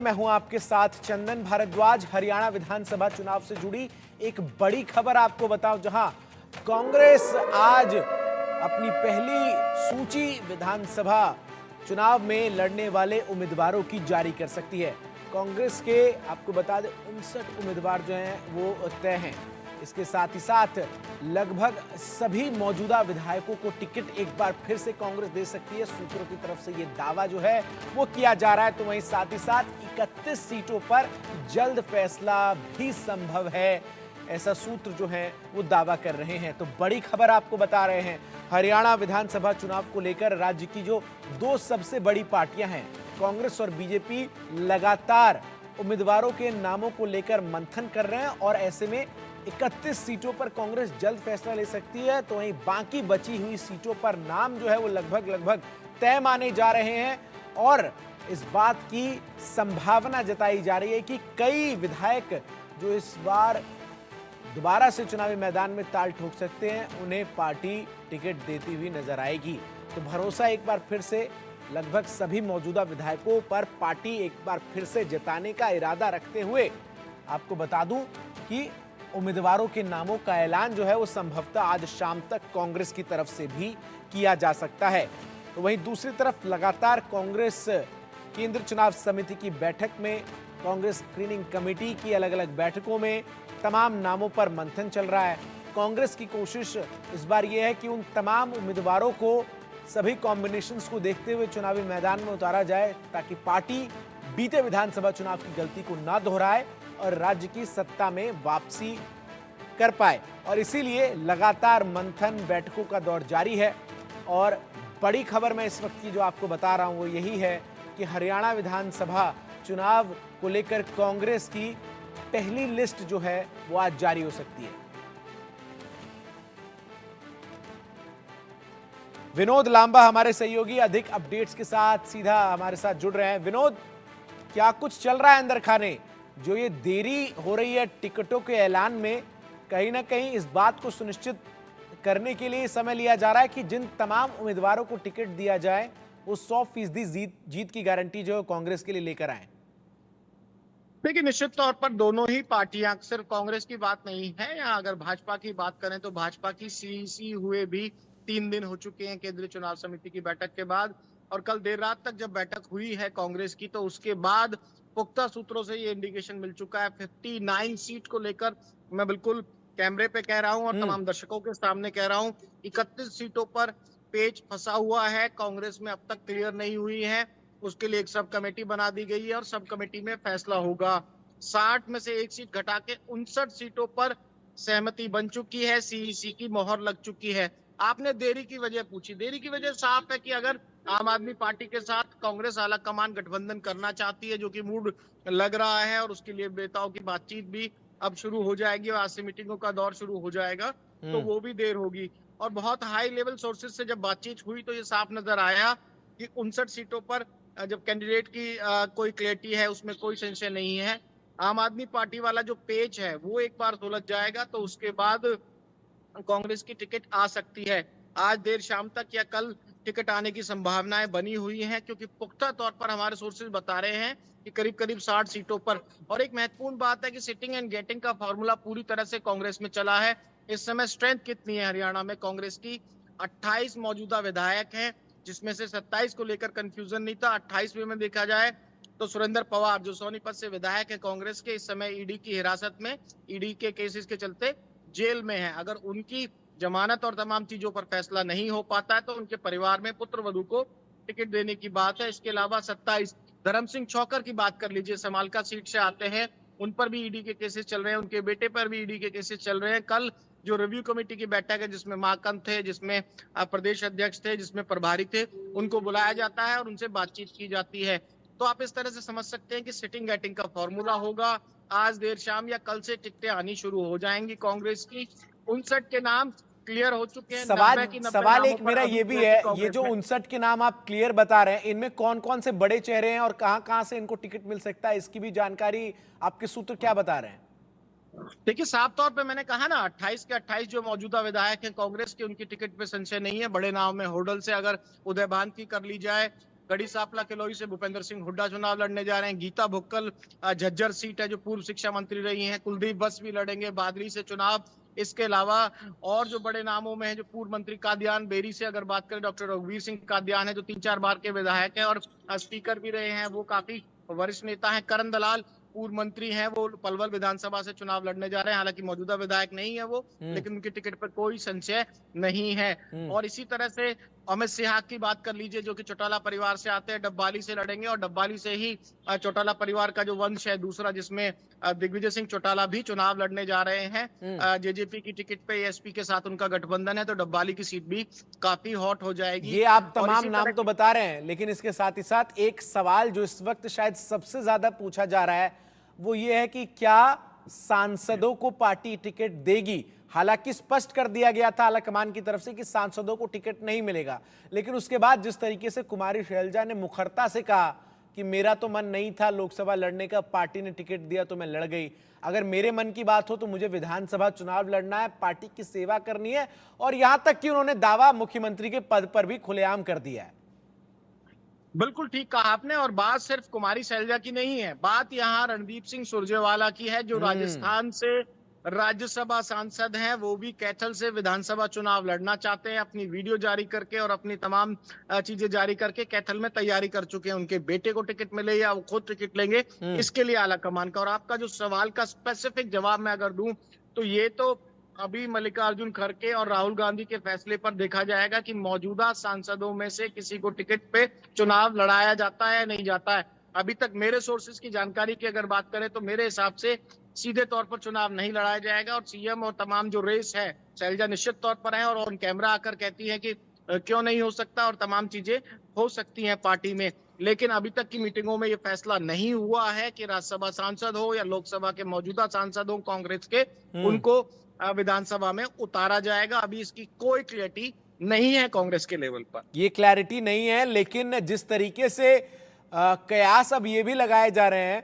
मैं हूं आपके साथ चंदन भारद्वाज। हरियाणा विधानसभा चुनाव से जुड़ी एक बड़ी खबर आपको बताऊं, जहां कांग्रेस आज अपनी पहली सूची विधानसभा चुनाव में लड़ने वाले उम्मीदवारों की जारी कर सकती है। कांग्रेस के आपको बता दें 59 उम्मीदवार जो हैं वो तय हैं। इसके साथ ही साथ लगभग सभी मौजूदा विधायकों को टिकट एक बार फिर से कांग्रेस दे सकती है। सूत्रों की तरफ से ये दावा जो है वो किया जा रहा है। तो वहीं साथ ही साथ 31 सीटों पर जल्द फैसला भी संभव है, ऐसा सूत्र जो है वो दावा कर रहे हैं। तो बड़ी खबर आपको बता रहे हैं, हरियाणा विधानसभा चुनाव को लेकर राज्य की जो दो सबसे बड़ी पार्टियां हैं, कांग्रेस और बीजेपी, लगातार उम्मीदवारों के नामों को लेकर मंथन कर रहे हैं और ऐसे में 31 सीटों पर कांग्रेस जल्द फैसला ले सकती है। तो वहीं बाकी बची हुई सीटों पर नाम जो है वो लगभग तय माने जा रहे हैं और इस बात की संभावना जताई जा रही है कि कई विधायक जो इस बार दोबारा से चुनावी मैदान में ताल ठोक सकते हैं, उन्हें पार्टी टिकट देती हुई नजर आएगी। तो भरोसा एक बार फिर से लगभग सभी मौजूदा विधायकों पर पार्टी एक बार फिर से जताने का इरादा रखते हुए आपको बता दूं कि उम्मीदवारों के नामों का ऐलान जो है वो संभवतः आज शाम तक कांग्रेस की तरफ से भी किया जा सकता है। तो वहीं दूसरी तरफ लगातार कांग्रेस केंद्रीय चुनाव समिति की बैठक में, कांग्रेस स्क्रीनिंग कमेटी की अलग अलग बैठकों में तमाम नामों पर मंथन चल रहा है। कांग्रेस की कोशिश इस बार यह है कि उन तमाम उम्मीदवारों को सभी कॉम्बिनेशंस को देखते हुए चुनावी मैदान में उतारा जाए, ताकि पार्टी बीते विधानसभा चुनाव की गलती को ना दोहराए और राज्य की सत्ता में वापसी कर पाए। और इसीलिए लगातार मंथन, बैठकों का दौर जारी है। और बड़ी खबर मैं इस वक्त की जो आपको बता रहा हूं वो यही है कि हरियाणा विधानसभा चुनाव को लेकर कांग्रेस की पहली लिस्ट जो है वो आज जारी हो सकती है। विनोद लांबा हमारे सहयोगी अधिक अपडेट्स के साथ सीधा हमारे साथ जुड़ रहे हैं। विनोद, क्या कुछ चल रहा है अंदर खाने? जो ये देरी हो रही है टिकटों के ऐलान में, कहीं ना कहीं इस बात को सुनिश्चित करने के लिए समय लिया जा रहा है कि जिन तमाम उम्मीदवारों को टिकट दिया जाए वो 100% जीत की गारंटी जो है कांग्रेस के लिए लेकर आए। देखिए, निश्चित तौर पर दोनों ही पार्टियां, सिर्फ कांग्रेस की बात नहीं है। या अगर भाजपा की बात करें तो भाजपा की सीईसी हुए भी 3 दिन हो चुके हैं केंद्रीय चुनाव समिति की बैठक के बाद। और कल देर रात तक जब बैठक हुई है कांग्रेस की, तो उसके बाद पुख्ता सूत्रों से ये इंडिकेशन मिल चुका है 59 सीट को लेकर। मैं बिल्कुल कैमरे पे कह रहा हूं और तमाम दर्शकों के सामने कह रहा हूं, 31 सीटों पर पेच फंसा हुआ है, कांग्रेस में अब तक क्लियर नहीं हुई है। उसके लिए एक सब कमेटी बना दी गई है और सब कमेटी में फैसला होगा। 60 में से एक सीट घटा के 59 सीटों पर सहमति बन चुकी है, सीईसी की मोहर लग चुकी है। आपने देरी की वजह पूछी, देरी की वजह साफ है कि अगर आम आदमी पार्टी के साथ कांग्रेस आला कमान गठबंधन करना चाहती है, जो कि मूड लग रहा है, और उसके लिए नेताओं की बातचीत भी अब शुरू हो जाएगी और आज से मीटिंगों का दौर शुरू हो जाएगा, तो वो भी देर होगी। और बहुत हाई लेवल सोर्सेज से जब बातचीत हुई तो ये साफ नजर आया कि 59 सीटों पर जब कैंडिडेट की कोई क्लैरिटी है, उसमें कोई संशय नहीं है। आम आदमी पार्टी वाला जो पेज है वो एक बार सुलझ जाएगा तो उसके बाद कांग्रेस की टिकट आ सकती है। आज देर शाम तक या कल टिकट आने की संभावनाएं बनी हुई हैं, क्योंकि पुख्ता तौर पर हमारे सोर्सेज बता रहे हैं कि करीब करीब 60 सीटों पर। और एक महत्वपूर्ण बात है कि सिटिंग एंड गेटिंग का फॉर्मूला पूरी तरह से कांग्रेस में चला है। इस समय स्ट्रेंथ कितनी है हरियाणा में कांग्रेस की? 28 मौजूदा विधायक हैं, जिसमें से 27 को लेकर कंफ्यूजन नहीं था। 28वें में देखा जाए तो सुरेंद्र पवार, जो सोनीपत से विधायक है कांग्रेस के, इस समय ईडी की हिरासत में, ईडी के केसेस के चलते जेल में है। अगर उनकी जमानत और तमाम चीजों पर फैसला नहीं हो पाता है तो उनके परिवार में पुत्र वधू को टिकट देने की बात है। इसके अलावा 27 धर्म सिंह चौकर की बात कर लीजिए, समालका सीट से आते हैं, उन पर भी ईडी के केसेस चल रहे हैं, उनके बेटे पर भी ईडी के केसेस चल रहे हैं। कल जो रिव्यू कमेटी की बैठक है, जिसमें माकंद थे, जिसमें प्रदेश अध्यक्ष थे, जिसमें प्रभारी थे, उनको बुलाया जाता है और उनसे बातचीत की जाती है। तो आप इस तरह से समझ सकते हैं कि सिटिंग गेटिंग का फॉर्मूला होगा। आज देर शाम या कल से टिकटें आनी शुरू हो जाएंगी कांग्रेस की। 59 के नाम क्लियर हो चुके हैं, सवाल 90 की 90 सवाल नामों एक पर मेरा अभी ये भी क्लैरिटी है, ये कांग्रेस जो में। 59 के नाम आप क्लियर बता रहे हैं, इनमें कौन कौन से बड़े चेहरे हैं और कहां कहां से इनको टिकट मिल सकता है, इसकी भी जानकारी आपके सूत्र क्या बता रहे हैं? देखिए, साफ तौर पे मैंने कहा ना, 28 के 28 जो मौजूदा विधायक हैं कांग्रेस के, उनकी टिकट पे संशय नहीं है। बड़े नाम में होडल से अगर उदय भान की कर ली जाए, कड़ी सांपला किलोई से भूपेंद्र सिंह हुड्डा चुनाव लड़ने जा रहे हैं। गीता भुक्कल झज्जर सीट है जो पूर्व शिक्षा मंत्री रही हैं। कुलदीप बस भी लड़ेंगे बादली से चुनाव। इसके अलावा और जो बड़े नामों में है, जो पूर्व मंत्री कादियान बेरी से अगर बात करें, डॉक्टर रघुवीर सिंह कादियान है जो 3-4 बार के विधायक हैं और स्पीकर भी रहे हैं, वो काफी वरिष्ठ नेता हैं। करण दलाल पूर्व मंत्री हैं, वो पलवल विधानसभा से चुनाव लड़ने जा रहे हैं। हालांकि मौजूदा विधायक नहीं है वो, लेकिन उनकी टिकट पर कोई संशय नहीं है। और इसी तरह से अमित सिंह की बात कर लीजिए, जो कि चौटाला परिवार से आते हैं, डब्बाली से लड़ेंगे और डब्बाली से ही चौटाला परिवार का जो वंश है दूसरा, जिसमें दिग्विजय सिंह चौटाला भी चुनाव लड़ने जा रहे हैं। जेजेपी की टिकट पे एसपी के साथ उनका गठबंधन है, तो डब्बाली की सीट भी काफी हॉट हो जाएगी। ये आप तमाम नाम तो बता रहे हैं, लेकिन इसके साथ ही साथ एक सवाल जो इस वक्त शायद सबसे ज्यादा पूछा जा रहा है वो ये है कि क्या सांसदों को पार्टी टिकट देगी। हालांकि स्पष्ट कर दिया गया था आलाकमान की तरफ से कि सांसदों को टिकट नहीं मिलेगा, लेकिन उसके बाद जिस तरीके से कुमारी शैलजा ने मुखरता से कहा कि मेरा तो मन नहीं था लोकसभा लड़ने का, पार्टी ने टिकट दिया तो मैं लड़ गई। अगर मेरे मन की बात हो तो मुझे विधानसभा चुनाव लड़ना है, पार्टी की सेवा करनी है, और यहां तक कि उन्होंने दावा मुख्यमंत्री के पद पर भी खुलेआम कर दिया है। बिल्कुल ठीक कहा आपने। और बात सिर्फ कुमारी शैलजा की नहीं है, बात यहाँ रणदीप सिंह सुरजेवाला की है, जो राजस्थान से राज्यसभा सांसद हैं। वो भी कैथल से विधानसभा चुनाव लड़ना चाहते हैं, अपनी वीडियो जारी करके और अपनी तमाम चीजें जारी करके कैथल में तैयारी कर चुके हैं। उनके बेटे को टिकट मिले या वो खुद टिकट लेंगे, इसके लिए आला कमान का। और आपका जो सवाल का स्पेसिफिक जवाब मैं अगर दूं, तो ये तो अभी मल्लिकार्जुन खड़गे और राहुल गांधी के फैसले पर देखा जाएगा कि मौजूदा सांसदों में से किसी को टिकट पे चुनाव लड़ाया जाता है या नहीं जाता है। अभी तक मेरे सोर्सेज की जानकारी की अगर बात करें तो मेरे हिसाब से सीधे तौर पर चुनाव नहीं लड़ाया जाएगा। और सीएम और तमाम जो रेस है, शैलजा निश्चित तौर पर है और ऑन कैमरा आकर कहती है कि क्यों नहीं हो सकता और तमाम चीजें हो सकती हैं पार्टी में। लेकिन अभी तक की मीटिंगों में ये फैसला नहीं हुआ है कि राज्यसभा सांसद हो या लोकसभा के मौजूदा सांसद हो कांग्रेस के, उनको विधानसभा में उतारा जाएगा। अभी इसकी कोई क्लैरिटी नहीं है कांग्रेस के लेवल पर। ये क्लैरिटी नहीं है, लेकिन जिस तरीके से कयास अब ये भी लगाए जा रहे हैं